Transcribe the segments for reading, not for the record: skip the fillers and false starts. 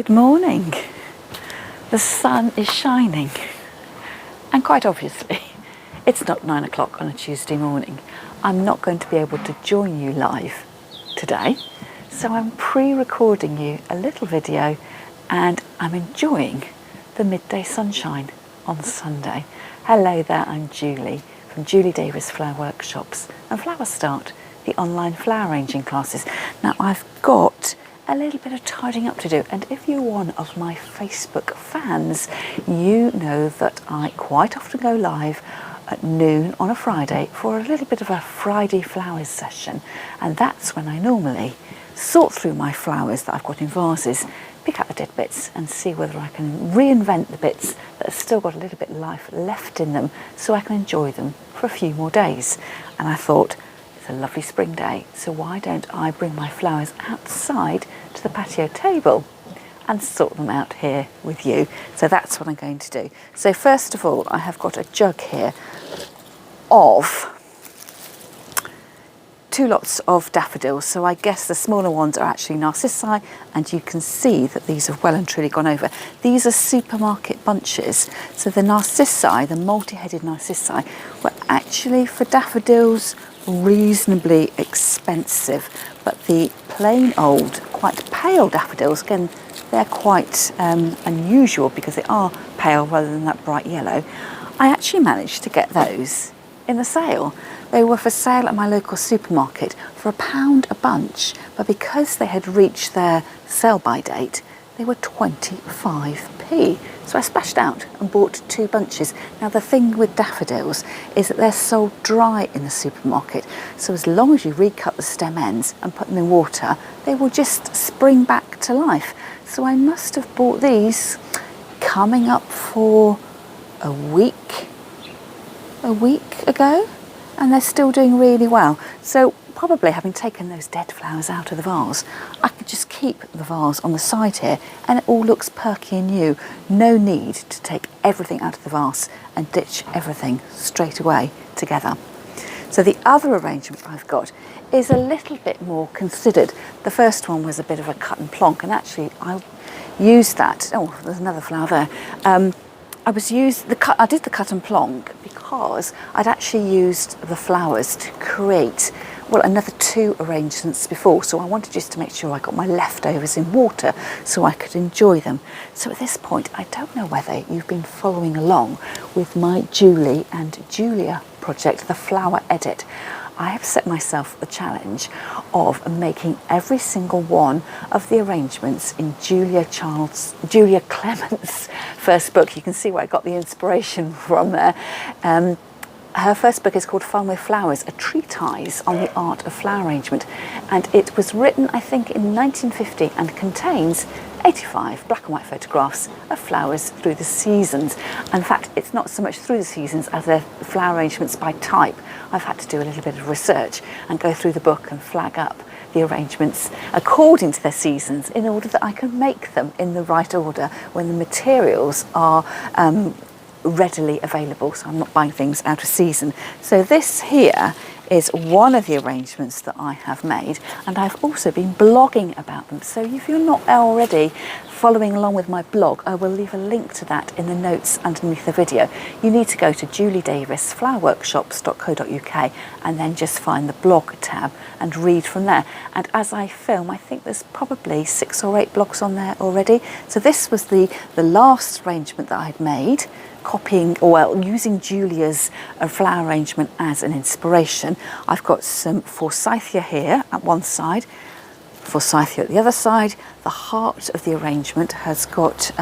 Good morning. The sun is shining, and quite obviously it's not 9 o'clock on a Tuesday morning. I'm not going to be able to join you live today, so I'm pre-recording you a little video and I'm enjoying the midday sunshine on Sunday. Hello there, I'm Julie from Julie Davis Flower Workshops and Flower Start, the online flower arranging classes. Now I've got a little bit of tidying up to do, and if you're one of my Facebook fans, you know that I quite often go live at noon on a Friday for a little bit of a Friday flowers session, and that's when I normally sort through my flowers that I've got in vases, pick out the dead bits and see whether I can reinvent the bits that have still got a little bit of life left in them so I can enjoy them for a few more days. And I thought, it's a lovely spring day, so why don't I bring my flowers outside to the patio table and sort them out here with you. So that's what I'm going to do. So first of all, I have got a jug here of 2 lots of daffodils. So I guess the smaller ones are actually narcissi, and you can see that these have well and truly gone over. These are supermarket bunches. So the narcissi, the multi-headed narcissi, were actually for daffodils reasonably expensive, but the plain old quite pale daffodils, again they're quite unusual because they are pale rather than that bright yellow. I actually managed to get those in the sale. They were for sale at my local supermarket for £1 a bunch, but because they had reached their sell-by date, they were 25p. So I splashed out and bought 2 bunches. Now the thing with daffodils is that they're sold dry in the supermarket, so as long as you recut the stem ends and put them in water, they will just spring back to life. So I must have bought these coming up for a week ago, and they're still doing really well. So probably having taken those dead flowers out of the vase, I could just keep the vase on the side here and it all looks perky and new. No need to take everything out of the vase and ditch everything straight away together. So the other arrangement I've got is a little bit more considered. The first one was a bit of a cut and plonk, and actually I used that. Oh, there's another flower there. I did the cut and plonk because I'd actually used the flowers to create, well, another 2 arrangements before, so I wanted just to make sure I got my leftovers in water so I could enjoy them. So at this point, I don't know whether you've been following along with my Julie and Julia project, the flower edit. I have set myself the challenge of making every single one of the arrangements in Julia Clements' first book. You can see where I got the inspiration from there. Her first book is called Fun with Flowers, a treatise on the art of flower arrangement, and it was written, I think, in 1950 and contains 85 black and white photographs of flowers through the seasons. In fact, it's not so much through the seasons as they're flower arrangements by type. I've had to do a little bit of research and go through the book and flag up the arrangements according to their seasons in order that I can make them in the right order when the materials are readily available, so I'm not buying things out of season. So this here is one of the arrangements that I have made, and I've also been blogging about them. So if you're not already following along with my blog, I will leave a link to that in the notes underneath the video. You need to go to juliedavisflowerworkshops.co.uk and then just find the blog tab and read from there. And as I film, I think there's probably 6 or 8 blogs on there already. So this was the last arrangement that I'd made, using Julia's flower arrangement as an inspiration. I've got some forsythia here at one side, forsythia at the other side. The heart of the arrangement has got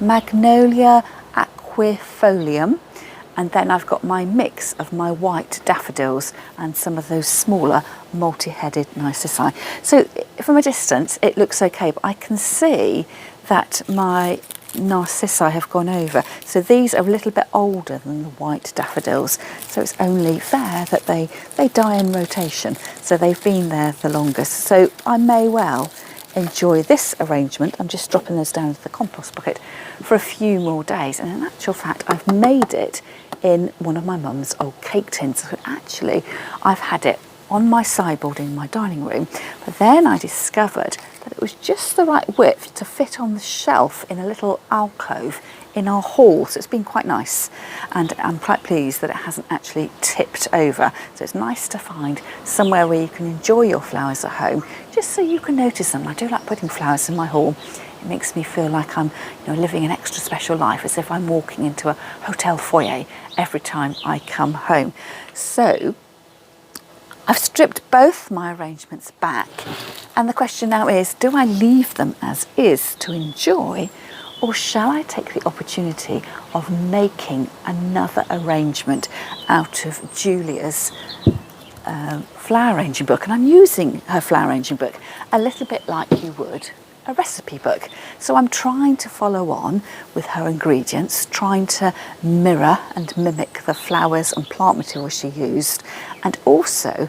Magnolia aquifolium, and then I've got my mix of my white daffodils and some of those smaller multi-headed narcissi. So from a distance it looks okay, but I can see that my narcissi have gone over. So these are a little bit older than the white daffodils, so it's only fair that they die in rotation. So they've been there the longest. So I may well enjoy this arrangement. I'm just dropping those down into the compost bucket for a few more days. And in actual fact, I've made it in one of my mum's old cake tins. So actually, I've had it on my sideboard in my dining room, but then I discovered that it was just the right width to fit on the shelf in a little alcove in our hall. So it's been quite nice, and I'm quite pleased that it hasn't actually tipped over. So it's nice to find somewhere where you can enjoy your flowers at home, just so you can notice them. I do like putting flowers in my hall. It makes me feel like I'm, living an extra special life, as if I'm walking into a hotel foyer every time I come home. So I've stripped both my arrangements back, and the question now is, do I leave them as is to enjoy, or shall I take the opportunity of making another arrangement out of Julia's flower arranging book? And I'm using her flower arranging book a little bit like you would a recipe book. So I'm trying to follow on with her ingredients, trying to mirror and mimic the flowers and plant materials she used, and also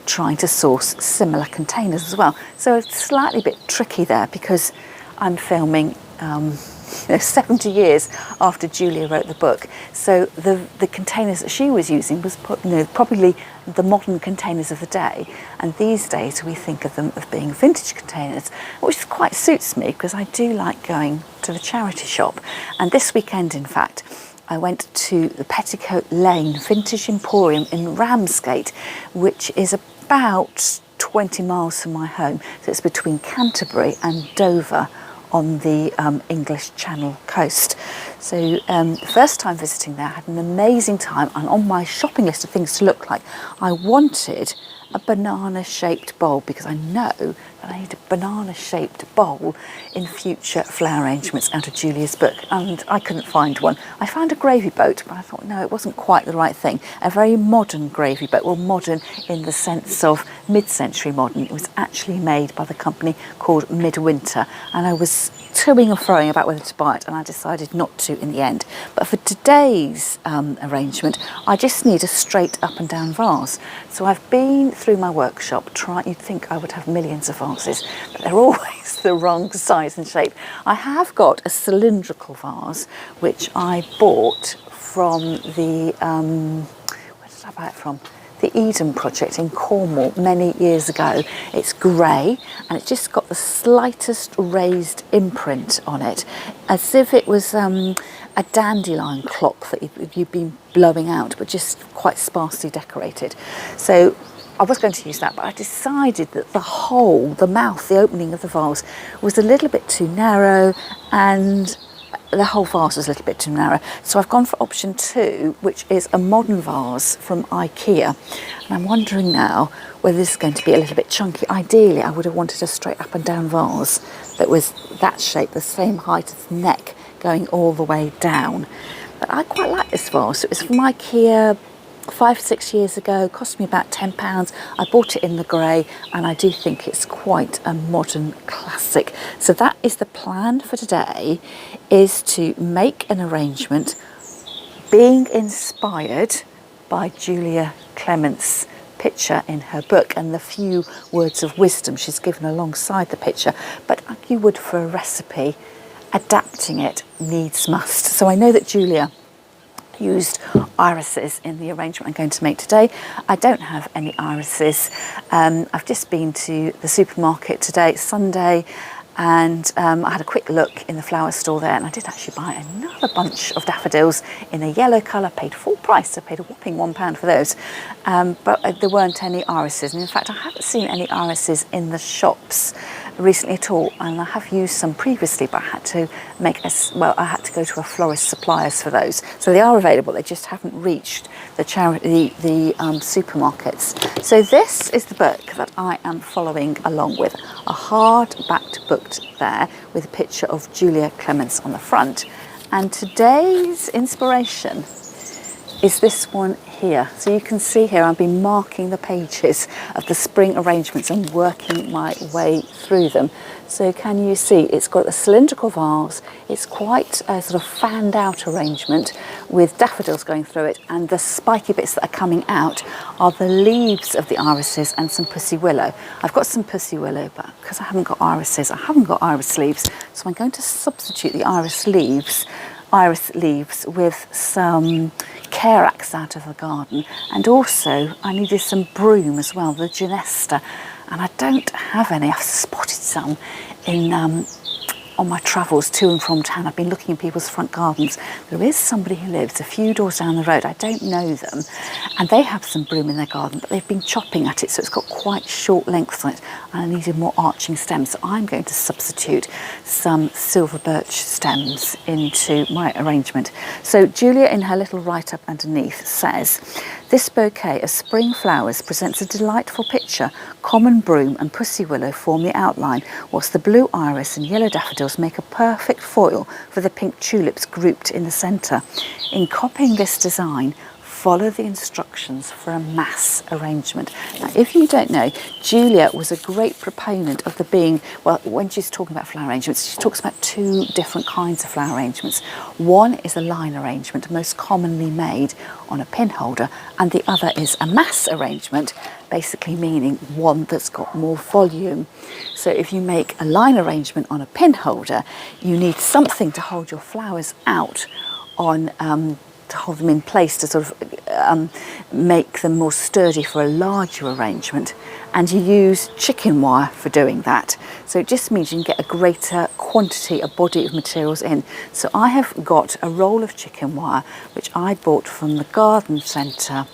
trying to source similar containers as well. So it's slightly bit tricky there, because I'm filming 70 years after Julia wrote the book. So the containers that she was using was probably the modern containers of the day, and these days we think of them as being vintage containers, which quite suits me because I do like going to the charity shop. And this weekend, in fact, I went to the Petticoat Lane Vintage Emporium in Ramsgate, which is about 20 miles from my home. So it's between Canterbury and Dover on the English Channel coast. So first time visiting there, I had an amazing time, and on my shopping list of things to look like, I wanted a banana shaped bowl, because I know that I need a banana shaped bowl in future flower arrangements out of Julia's book, and I couldn't find one. I found a gravy boat, but I thought no, it wasn't quite the right thing. A very modern gravy boat, well, modern in the sense of mid-century modern. It was actually made by the company called Midwinter, and I was toing and froing about whether to buy it, and I decided not to in the end. But for today's arrangement, I just need a straight up and down vase. So I've been through my workshop you'd think I would have millions of vases, but they're always the wrong size and shape. I have got a cylindrical vase which I bought from the where did I buy it from? The Eden Project in Cornwall many years ago. It's grey, and it's just got the slightest raised imprint on it, as if it was a dandelion clock that you've been blowing out, but just quite sparsely decorated. So I was going to use that, but I decided that the hole, the mouth, the opening of the vase was a little bit too narrow, and the whole vase was a little bit too narrow. So I've gone for option 2, which is a modern vase from IKEA. And I'm wondering now whether this is going to be a little bit chunky. Ideally, I would have wanted a straight up and down vase that was that shape, the same height as the neck, going all the way down. But I quite like this vase. It was from IKEA 5-6 years ago, cost me about £10. I bought it in the grey, and I do think it's quite a modern classic. So that is the plan for today, is to make an arrangement being inspired by Julia Clements' picture in her book and the few words of wisdom she's given alongside the picture. But like you would for a recipe, adapting it needs must. So I know that Julia used irises in the arrangement I'm going to make today. I don't have any irises. I've just been to the supermarket today, it's Sunday, and I had a quick look in the flower store there, and I did actually buy another bunch of daffodils in a yellow colour, paid full price, I paid a whopping £1 for those, but there weren't any irises, and in fact I haven't seen any irises in the shops recently at all, and I have used some previously, but I had to I had to go to a florist suppliers for those. So they are available, they just haven't reached the supermarkets. So this is the book that I am following along with, a hard-backed book there with a picture of Julia Clements on the front. And today's inspiration is this one here. So you can see here I've been marking the pages of the spring arrangements and working my way through them. So can you see it's got a cylindrical vase, it's quite a sort of fanned out arrangement with daffodils going through it, and the spiky bits that are coming out are the leaves of the irises and some pussy willow. I've got some pussy willow, but because I haven't got irises, I haven't got iris leaves, so I'm going to substitute the iris leaves with some carax out of the garden, and also I needed some broom as well, the genesta, and I don't have any. I've spotted some in on my travels to and from town. I've been looking in people's front gardens. There is somebody who lives a few doors down the road. I don't know them, and they have some broom in their garden, but they've been chopping at it, so it's got quite short lengths on it, and I needed more arching stems. So I'm going to substitute some silver birch stems into my arrangement. So Julia, in her little write-up underneath, says, this bouquet of spring flowers presents a delightful picture. Common broom and pussy willow form the outline, whilst the blue iris and yellow daffodils make a perfect foil for the pink tulips grouped in the centre. In copying this design, follow the instructions for a mass arrangement. Now, if you don't know, Julia was a great proponent of when she's talking about flower arrangements, she talks about two different kinds of flower arrangements. One is a line arrangement, most commonly made on a pin holder, and the other is a mass arrangement, basically meaning one that's got more volume. So if you make a line arrangement on a pin holder, you need something to hold your flowers out on, to hold them in place, to sort of make them more sturdy for a larger arrangement, and you use chicken wire for doing that. So it just means you can get a greater quantity, a body of materials in. So I have got a roll of chicken wire which I bought from the garden centre,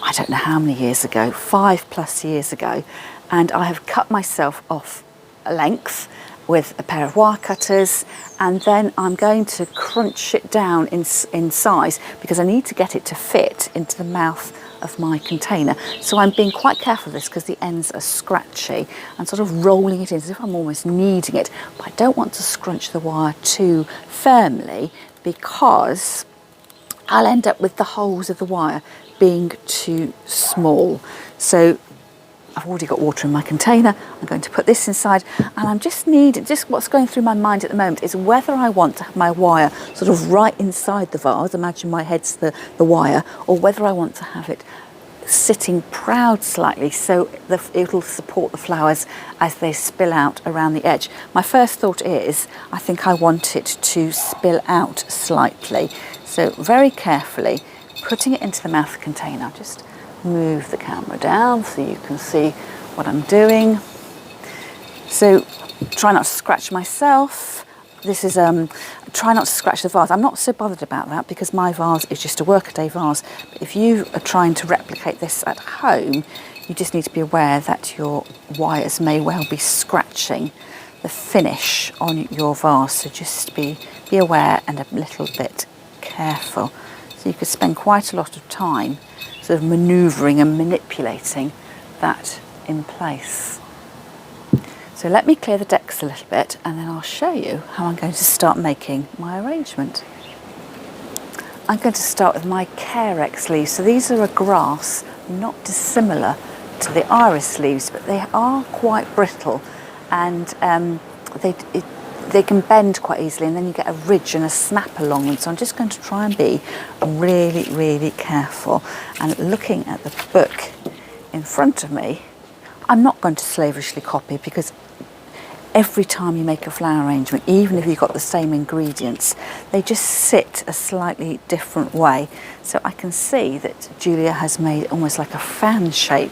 I don't know how many years ago, 5+ years ago, and I have cut myself off a length with a pair of wire cutters, and then I'm going to crunch it down in size because I need to get it to fit into the mouth of my container. So I'm being quite careful of this because the ends are scratchy and sort of rolling it in as if I'm almost kneading it, but I don't want to scrunch the wire too firmly because I'll end up with the holes of the wire being too small. So I've already got water in my container. I'm going to put this inside, and I'm just what's going through my mind at the moment is whether I want to have my wire sort of right inside the vase, imagine my head's the wire, or whether I want to have it sitting proud slightly so it'll support the flowers as they spill out around the edge. My first thought is I think I want it to spill out slightly. So very carefully putting it into the mouth container. Just move the camera down so you can see what I'm doing. So try not to scratch myself. This is try not to scratch the vase. I'm not so bothered about that because my vase is just a workaday vase. But if you are trying to replicate this at home, you just need to be aware that your wires may well be scratching the finish on your vase. So just be aware and a little bit careful. So you could spend quite a lot of time sort of manoeuvring and manipulating that in place. So let me clear the decks a little bit and then I'll show you how I'm going to start making my arrangement. I'm going to start with my Carex leaves. So these are a grass not dissimilar to the iris leaves, but they are quite brittle and they can bend quite easily, and then you get a ridge and a snap along them. So I'm just going to try and be really, really careful. And looking at the book in front of me, I'm not going to slavishly copy because every time you make a flower arrangement, even if you've got the same ingredients, they just sit a slightly different way. So I can see that Julia has made almost like a fan shape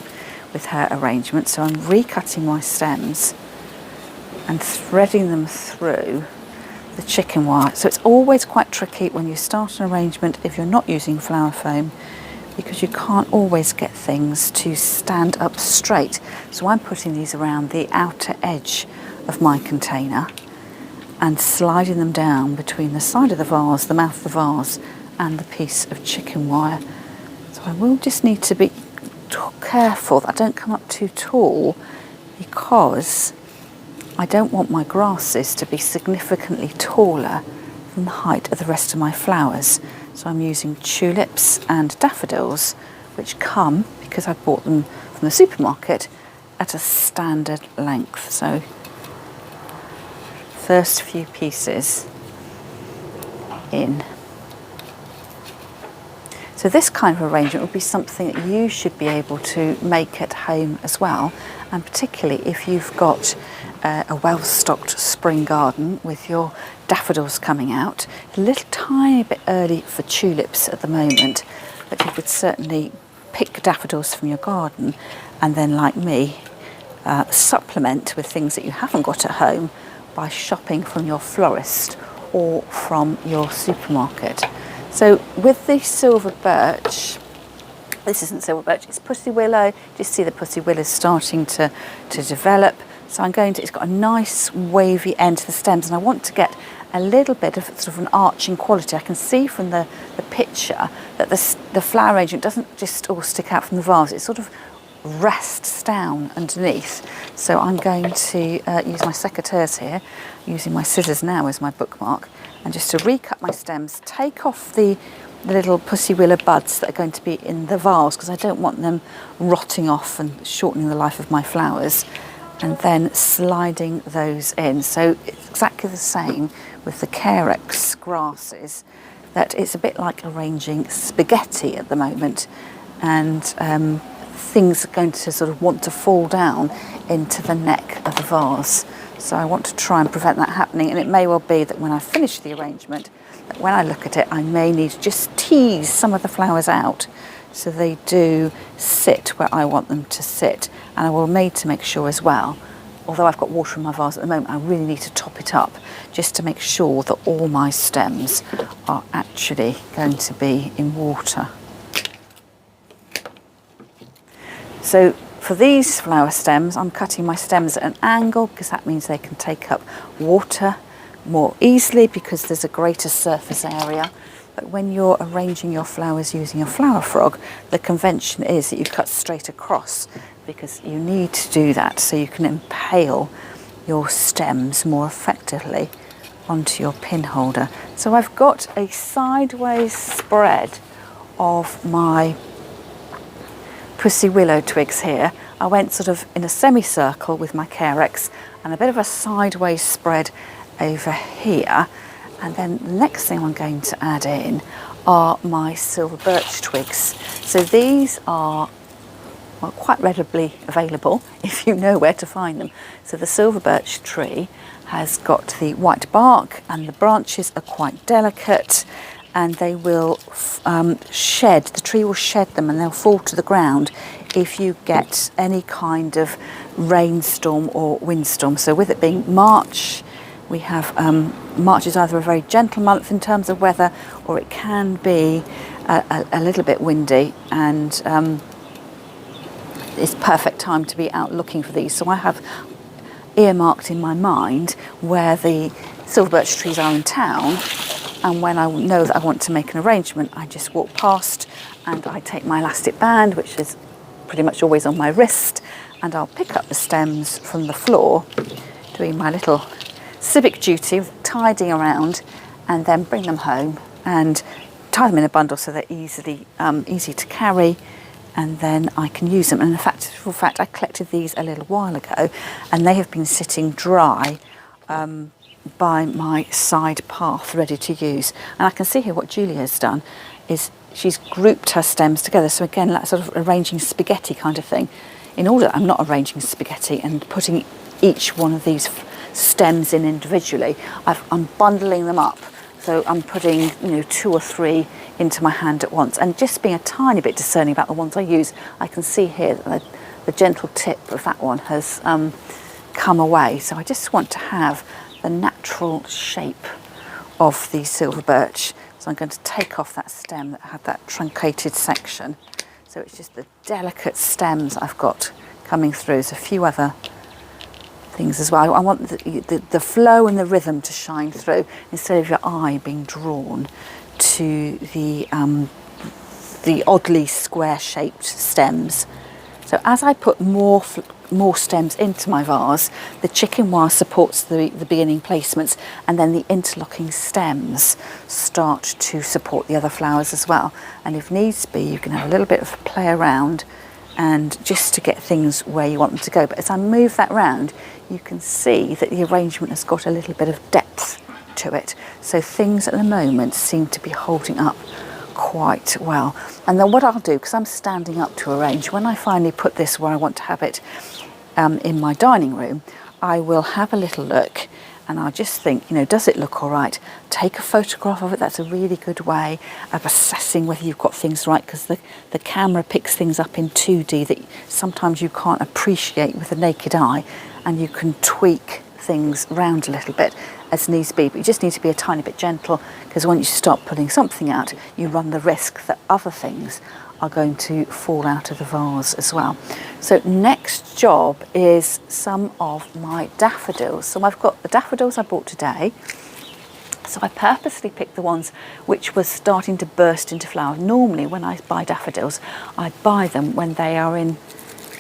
with her arrangement. So I'm recutting my stems and threading them through the chicken wire. So it's always quite tricky when you start an arrangement if you're not using flower foam, because you can't always get things to stand up straight. So I'm putting these around the outer edge of my container and sliding them down between the side of the vase, the mouth of the vase, and the piece of chicken wire. So I will just need to be careful that I don't come up too tall, because I don't want my grasses to be significantly taller than the height of the rest of my flowers. So I'm using tulips and daffodils, which come, because I bought them from the supermarket, at a standard length. So first few pieces in. So this kind of arrangement would be something that you should be able to make at home as well, and particularly if you've got a well-stocked spring garden with your daffodils coming out. A little tiny bit early for tulips at the moment, but you could certainly pick daffodils from your garden and then, like me, supplement with things that you haven't got at home by shopping from your florist or from your supermarket. So with the silver birch, this isn't silver birch, it's pussy willow. Just see the pussy willow starting to develop. So it's got a nice wavy end to the stems, and I want to get a little bit of sort of an arching quality. I can see from the picture that the flower arrangement doesn't just all stick out from the vase, it sort of rests down underneath. So I'm going to use my secateurs here, using my scissors now as my bookmark, and just to recut my stems, take off the little pussy willow buds that are going to be in the vase, because I don't want them rotting off and shortening the life of my flowers, and then sliding those in. So it's exactly the same with the Carex grasses, that it's a bit like arranging spaghetti at the moment, and things are going to sort of want to fall down into the neck of the vase. So I want to try and prevent that happening, and it may well be that when I finish the arrangement, that when I look at it, I may need to just tease some of the flowers out so they do sit where I want them to sit. And I will need to make sure as well, although I've got water in my vase at the moment, I really need to top it up just to make sure that all my stems are actually going to be in water. So for these flower stems, I'm cutting my stems at an angle, because that means they can take up water more easily because there's a greater surface area. But when you're arranging your flowers using a flower frog, the convention is that you cut straight across, because you need to do that so you can impale your stems more effectively onto your pin holder. So I've got a sideways spread of my pussy willow twigs here. I went sort of in a semicircle with my Carex and a bit of a sideways spread over here, and then the next thing I'm going to add in are my silver birch twigs. So these are quite readily available if you know where to find them. So the silver birch tree has got the white bark, and the branches are quite delicate, and they will shed, the tree will shed them, and they'll fall to the ground if you get any kind of rainstorm or windstorm. So with it being March, we have, March is either a very gentle month in terms of weather, or it can be a little bit windy, and it's perfect time to be out looking for these. So I have earmarked in my mind where the silver birch trees are in town, and when I know that I want to make an arrangement, I just walk past and I take my elastic band, which is pretty much always on my wrist, and I'll pick up the stems from the floor, doing my little civic duty of tidying around, and then bring them home and tie them in a bundle so they're easy to carry, and then I can use them. And in fact, I collected these a little while ago, and they have been sitting dry by my side path, ready to use. And I can see here what Julia has done is she's grouped her stems together. So again, like sort of arranging spaghetti kind of thing. In order, I'm not arranging spaghetti and putting each one of these stems in individually. I'm bundling them up. So I'm putting, 2 or 3 into my hand at once, and just being a tiny bit discerning about the ones I use. I can see here that the gentle tip of that one has come away. So I just want to have the natural shape of the silver birch. So I'm going to take off that stem that had that truncated section. So it's just the delicate stems I've got coming through. There's a few other things as well. I want the flow and the rhythm to shine through, instead of your eye being drawn to the oddly square-shaped stems. So as I put more stems into my vase, the chicken wire supports the beginning placements, and then the interlocking stems start to support the other flowers as well. And if needs be, you can have a little bit of a play around, and just to get things where you want them to go. But as I move that round, you can see that the arrangement has got a little bit of depth to it. So things at the moment seem to be holding up quite well. And then what I'll do, because I'm standing up to arrange, when I finally put this where I want to have it in my dining room, I will have a little look and I just think, does it look all right? Take a photograph of it. That's a really good way of assessing whether you've got things right, because the camera picks things up in 2D that sometimes you can't appreciate with the naked eye, and you can tweak things round a little bit as needs be, but you just need to be a tiny bit gentle, because once you start pulling something out, you run the risk that other things are going to fall out of the vase as well. So next job is some of my daffodils. So I've got the daffodils I bought today. So I purposely picked the ones which were starting to burst into flower. Normally when I buy daffodils, I buy them when they are in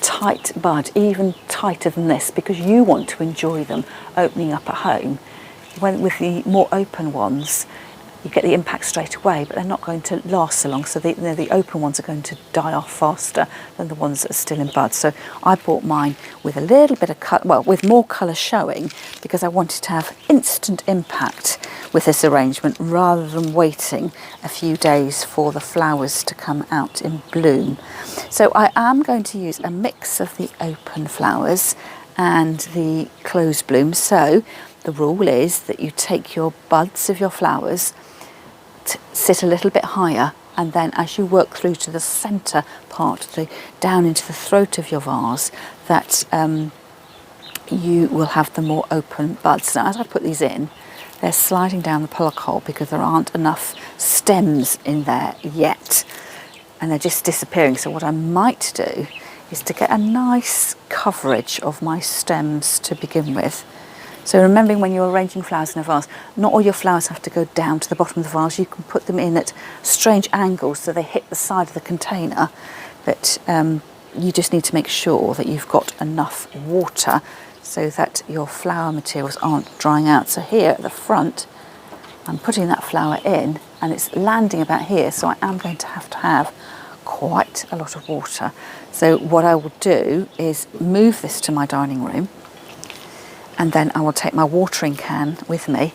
tight bud, even tighter than this, because you want to enjoy them opening up at home. When with the more open ones, you get the impact straight away, but they're not going to last so long. So the open ones are going to die off faster than the ones that are still in bud. So I bought mine with a little bit of with more colour showing, because I wanted to have instant impact with this arrangement rather than waiting a few days for the flowers to come out in bloom. So I am going to use a mix of the open flowers and the closed blooms. So the rule is that you take your buds of your flowers, sit a little bit higher, and then as you work through to the centre part, down into the throat of your vase, that you will have the more open buds. Now as I put these in, they're sliding down the plug hole because there aren't enough stems in there yet, and they're just disappearing. So what I might do is to get a nice coverage of my stems to begin with. So remembering when you're arranging flowers in a vase, not all your flowers have to go down to the bottom of the vase. You can put them in at strange angles so they hit the side of the container, but you just need to make sure that you've got enough water so that your flower materials aren't drying out. So here at the front, I'm putting that flower in and it's landing about here, so I am going to have quite a lot of water. So what I will do is move this to my dining room, and then I will take my watering can with me,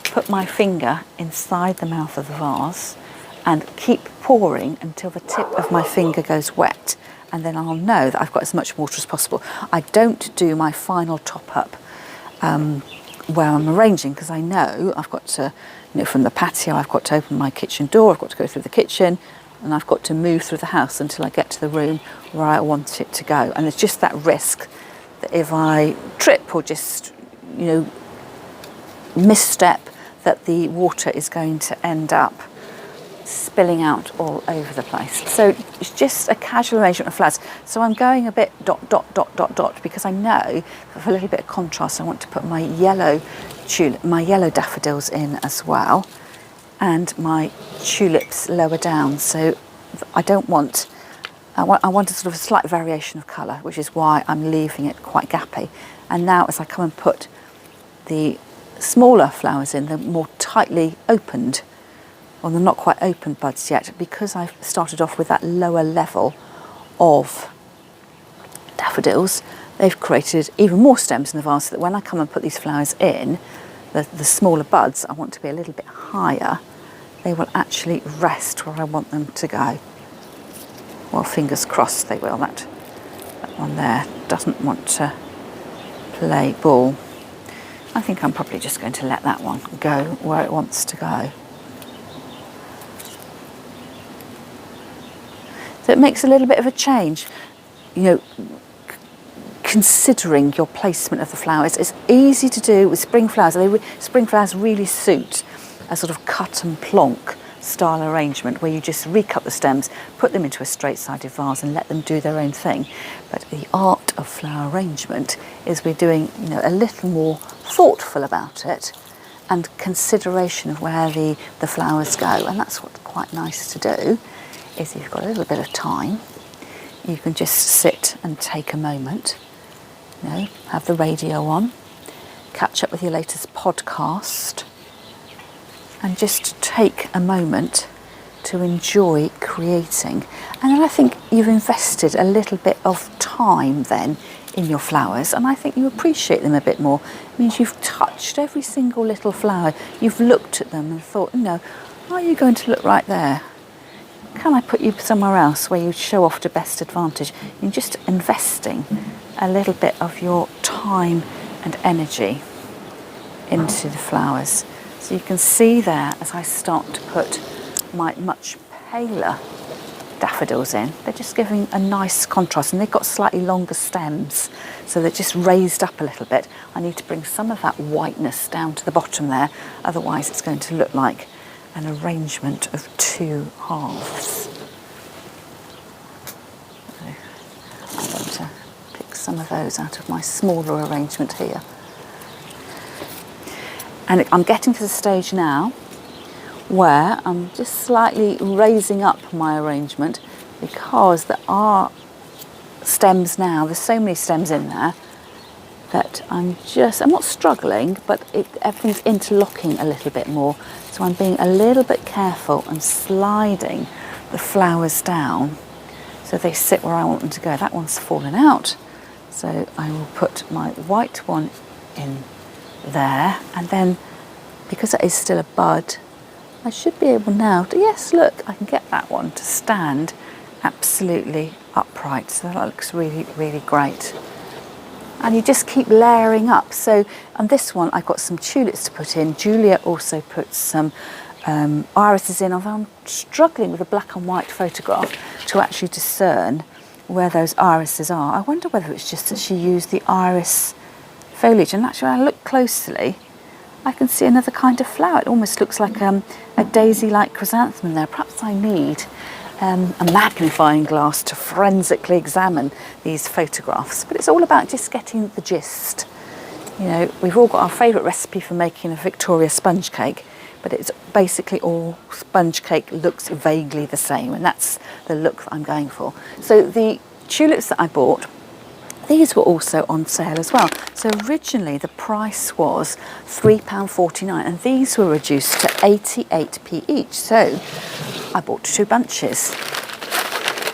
put my finger inside the mouth of the vase and keep pouring until the tip of my finger goes wet, and then I'll know that I've got as much water as possible. I don't do my final top up where I'm arranging, because I know I've got to, from the patio, I've got to open my kitchen door, I've got to go through the kitchen, and I've got to move through the house until I get to the room where I want it to go. And there's just that risk that if I trip or just, misstep, that the water is going to end up spilling out all over the place. So it's just a casual arrangement of flowers. So I'm going a bit dot, dot, dot, dot, dot, because I know for a little bit of contrast, I want to put my yellow daffodils in as well, and my tulips lower down. So I want a sort of a slight variation of colour, which is why I'm leaving it quite gappy. And now as I come and put the smaller flowers in, the more tightly opened, or they're not quite open buds yet, because I've started off with that lower level of daffodils, they've created even more stems in the vase, so that when I come and put these flowers in, the smaller buds I want to be a little bit higher, they will actually rest where I want them to go. Well, fingers crossed they will. That one there doesn't want to play ball. I think I'm probably just going to let that one go where it wants to go. So it makes a little bit of a change, considering your placement of the flowers. It's easy to do with spring flowers. Spring flowers really suit a sort of cut and plonk style arrangement, where you just recut the stems, put them into a straight-sided vase and let them do their own thing. But the art of flower arrangement is we're doing a little more thoughtful about it, and consideration of where the flowers go. And that's what's quite nice to do, is if you've got a little bit of time, you can just sit and take a moment, have the radio on, catch up with your latest podcast, and just take a moment to enjoy creating. And then I think you've invested a little bit of time then in your flowers, and I think you appreciate them a bit more. It means you've touched every single little flower, you've looked at them and thought, are you going to look right there? Can I put you somewhere else where you show off to best advantage? You're just investing a little bit of your time and energy. into the flowers. So you can see there as I start to put my much paler daffodils in, they're just giving a nice contrast, and they've got slightly longer stems, so they're just raised up a little bit. I need to bring some of that whiteness down to the bottom there, otherwise it's going to look like an arrangement of two halves. So I'm going to pick some of those out of my smaller arrangement here. And I'm getting to the stage now where I'm just slightly raising up my arrangement, because there are stems now, there's so many stems in there that I'm not struggling, but everything's interlocking a little bit more. So I'm being a little bit careful and sliding the flowers down so they sit where I want them to go. That one's fallen out, so I will put my white one in there, and then because it is still a bud, I should be able now to, yes, look, I can get that one to stand absolutely upright. So that looks really, really great. And you just keep layering up. So on this one, I've got some tulips to put in. Julia also put some irises in, although I'm struggling with a black and white photograph to actually discern where those irises are. I wonder whether it's just that she used the iris foliage. And actually, when I look closely, I can see another kind of flower. It almost looks like a daisy-like chrysanthemum there. Perhaps I need a magnifying glass to forensically examine these photographs. But it's all about just getting the gist. You know, we've all got our favourite recipe for making a Victoria sponge cake, but it's basically all sponge cake looks vaguely the same, and that's the look that I'm going for. So the tulips that I bought, these were also on sale as well. So originally the price was £3.49, and these were reduced to 88p each. So I bought 2 bunches.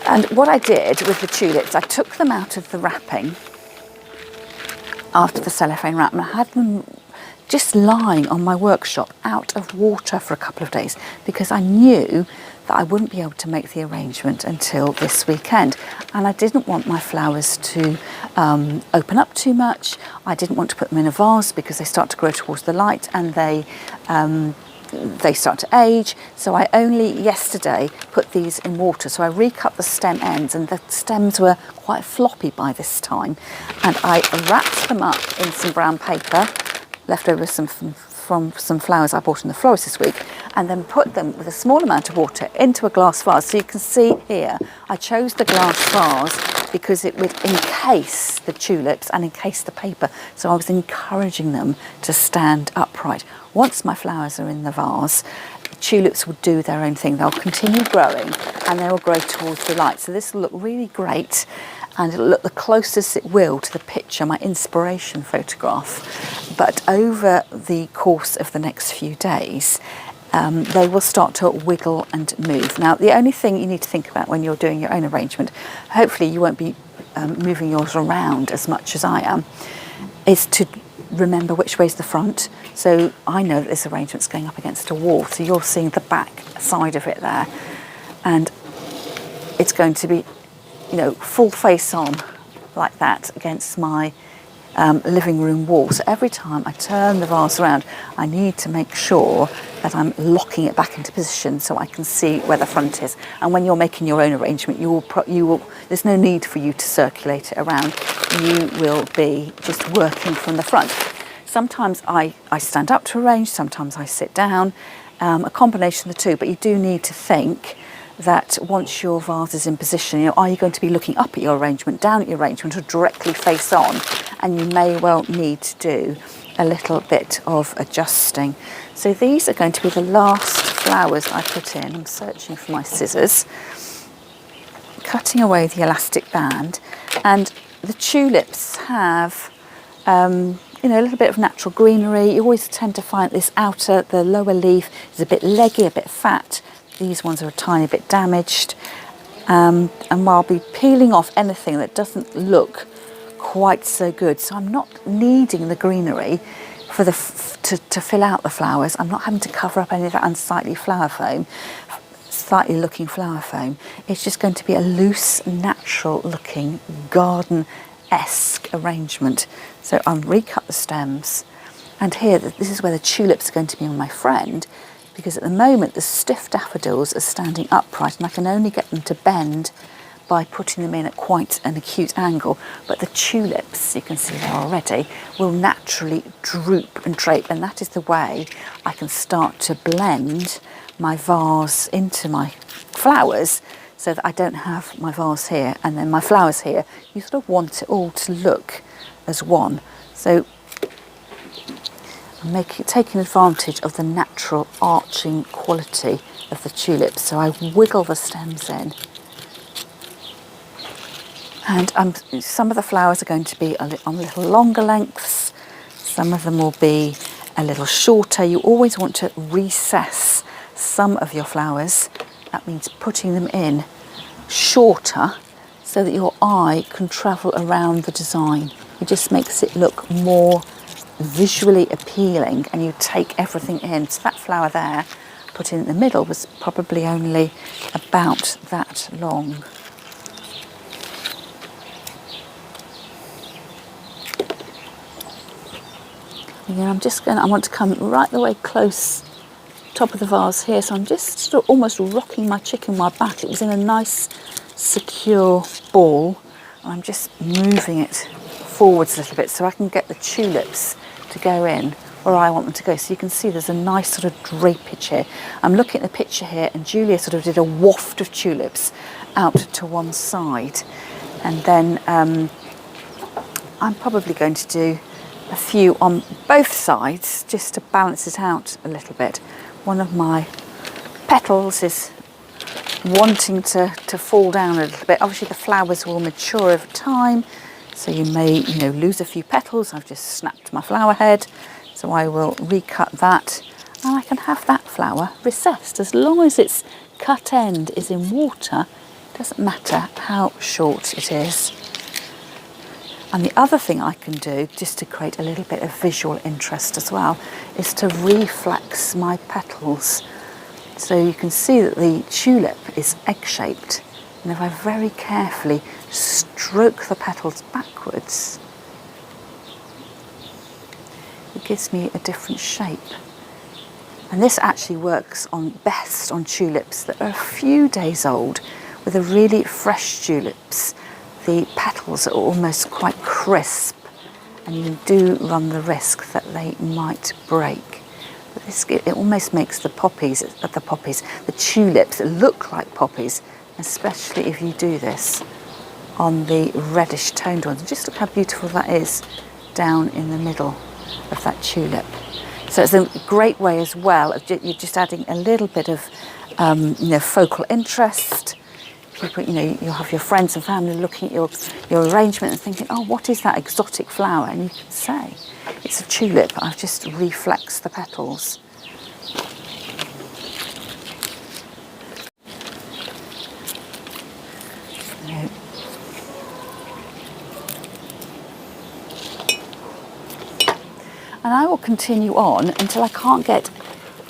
And what I did with the tulips, I took them out of the wrapping after the cellophane wrap, and I had them just lying on my workshop out of water for a couple of days, because I knew that I wouldn't be able to make the arrangement until this weekend, and I didn't want my flowers to open up too much. I didn't want to put them in a vase because they start to grow towards the light and they start to age. So I only yesterday put these in water, so I recut the stem ends, and the stems were quite floppy by this time, and I wrapped them up in some brown paper, left over from some flowers I bought in the Florist this week, and then put them with a small amount of water into a glass vase. So you can see here, I chose the glass vase because it would encase the tulips and encase the paper. So I was encouraging them to stand upright. Once my flowers are in the vase, the tulips will do their own thing. They'll continue growing and they will grow towards the light. So this will look really great, and it'll look the closest it will to the picture, my inspiration photograph. But over the course of the next few days, they will start to wiggle and move. Now, the only thing you need to think about when you're doing your own arrangement, hopefully you won't be moving yours around as much as I am, is to remember which way's the front. So I know that this arrangement's going up against a wall, so you're seeing the back side of it there, and it's going to be, you know, full face on like that against my living room wall. So every time I turn the vase around, I need to make sure that I'm locking it back into position so I can see where the front is. And when you're making your own arrangement, you will there's no need for you to circulate it around. You will be just working from the front. Sometimes I stand up to arrange, sometimes I sit down, a combination of the two, but you do need to think that once your vase is in position, you know, are you going to be looking up at your arrangement, down at your arrangement, or directly face on? And you may well need to do a little bit of adjusting. So these are going to be the last flowers I put in. I'm searching for my scissors, cutting away the elastic band, and the tulips have you know, a little bit of natural greenery. You always tend to find this outer, the lower leaf is a bit leggy, a bit fat. These ones are a tiny bit damaged, and I'll be peeling off anything that doesn't look quite so good. So I'm not needing the greenery for to fill out the flowers. I'm not having to cover up any of that unsightly flower foam, slightly looking flower foam. It's just going to be a loose, natural looking garden-esque arrangement. So I'll recut the stems, And here, this is where the tulips are going to be on my friend, because at the moment the stiff daffodils are standing upright and I can only get them to bend by putting them in at quite an acute angle. But the tulips, you can see there already, will naturally droop and drape, and that is the way I can start to blend my vase into my flowers, so that I don't have my vase here and then my flowers here. You sort of want it all to look as one. So I'm taking advantage of the natural arching quality of the tulips. So I wiggle the stems in. And some of the flowers are going to be on little longer lengths. Some of them will be a little shorter. You always want to recess some of your flowers. That means putting them in shorter so that your eye can travel around the design. It just makes it look more visually appealing and you take everything in. So that flower there, put in the middle, was probably only about that long. And I want to come right the way close top of the vase here, so I'm just sort of almost rocking my chicken while back. It was in a nice secure ball, and I'm just moving it forwards a little bit so I can get the tulips to go in where I want them to go. So you can see there's a nice sort of drapage here. I'm looking at the picture here, and Julia sort of did a waft of tulips out to one side, and then I'm probably going to do a few on both sides just to balance it out a little bit. One of my petals is wanting to fall down a little bit. Obviously the flowers will mature over time, so you may lose a few petals. I've just snapped my flower head, so I will recut that, and I can have that flower recessed. As long as its cut end is in water, it doesn't matter how short it is. And the other thing I can do, just to create a little bit of visual interest as well, is to reflex my petals. So you can see that the tulip is egg-shaped, and if I very carefully stroke the petals backwards, it gives me a different shape. And this actually works best on tulips that are a few days old. With the really fresh tulips, the petals are almost quite crisp, and you do run the risk that they might break. But it almost makes the tulips look like poppies, especially if you do this on the reddish toned ones. And just look how beautiful that is down in the middle of that tulip. So it's a great way as well of you're just adding a little bit of focal interest. People, you'll have your friends and family looking at your arrangement and thinking, oh, what is that exotic flower? And you can say, it's a tulip. I've just reflexed the petals. And I will continue on until I can't get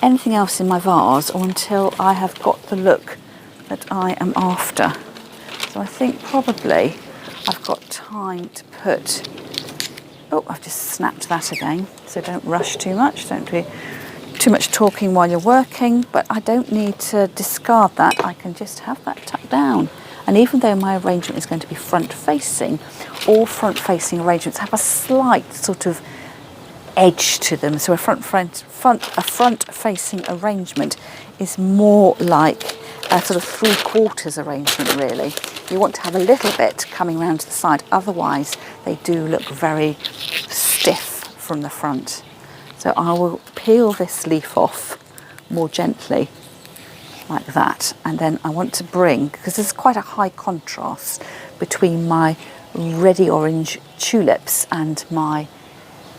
anything else in my vase, or until I have got the look that I am after. So I think probably I've got time to put, oh, I've just snapped that again, so don't rush too much, don't do too much talking while you're working, but I don't need to discard that. I can just have that tucked down. And even though my arrangement is going to be front facing, all front facing arrangements have a slight sort of edge to them. So a front facing arrangement is more like a sort of 3/4 arrangement, really. You want to have a little bit coming round to the side, otherwise they do look very stiff from the front. So I will peel this leaf off more gently like that, and then I want to bring, because there's quite a high contrast between my reddy orange tulips and my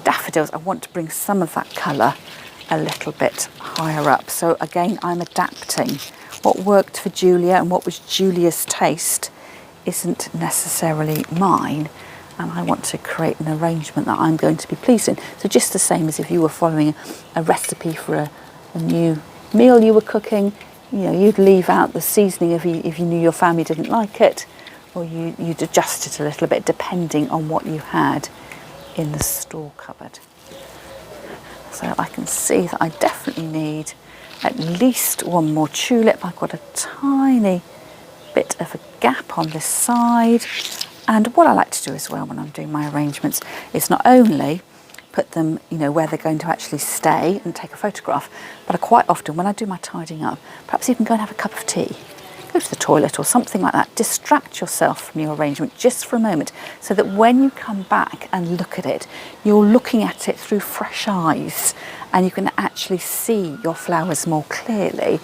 daffodils, I want to bring some of that colour a little bit higher up. So again, I'm adapting. What worked for Julia and what was Julia's taste isn't necessarily mine, and I want to create an arrangement that I'm going to be pleased in. So just the same as if you were following a recipe for a new meal you were cooking, you'd leave out the seasoning if you knew your family didn't like it, or you'd adjust it a little bit depending on what you had in the store cupboard. So I can see that I definitely need at least one more tulip. I've got a tiny bit of a gap on this side. And what I like to do as well when I'm doing my arrangements is not only put them, you know, where they're going to actually stay and take a photograph, but I quite often, when I do my tidying up, perhaps even go and have a cup of tea, go to the toilet or something like that, distract yourself from your arrangement just for a moment, so that when you come back and look at it, you're looking at it through fresh eyes and you can actually see your flowers more clearly.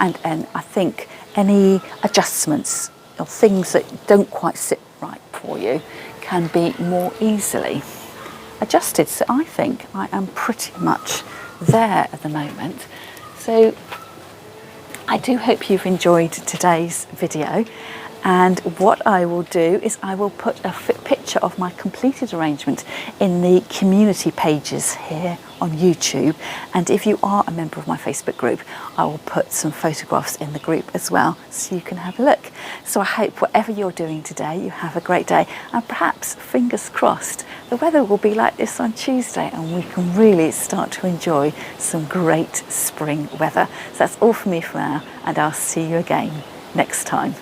And I think any adjustments or things that don't quite sit right for you can be more easily adjusted. So I think I am pretty much there at the moment. So I do hope you've enjoyed today's video, and what I will do is I will put a picture of my completed arrangement in the community pages here on YouTube, and if you are a member of my Facebook group, I will put some photographs in the group as well so you can have a look. So I hope whatever you're doing today, you have a great day, and perhaps, fingers crossed, the weather will be like this on Tuesday and we can really start to enjoy some great spring weather. So that's all from me for now, and I'll see you again next time.